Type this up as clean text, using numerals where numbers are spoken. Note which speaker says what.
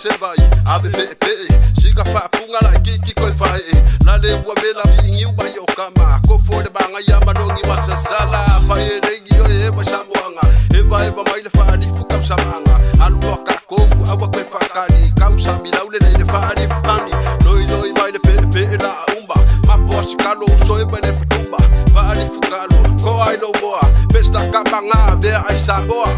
Speaker 1: se vai ave pe siga fa punga la kiki ko fa na le wa mela mingi wa yo kama ko fo de banga ya manongi masasala fa e regi o e ba samuanga e ba mai le fa di fuka samanga alu ka ko awa ko fa kali causa mi laule le fa di fani noi mai le pe la umba ma posi kalo so e ba le tumba fa di fukalo ko ai lo boa pesta kapanga de ai saboa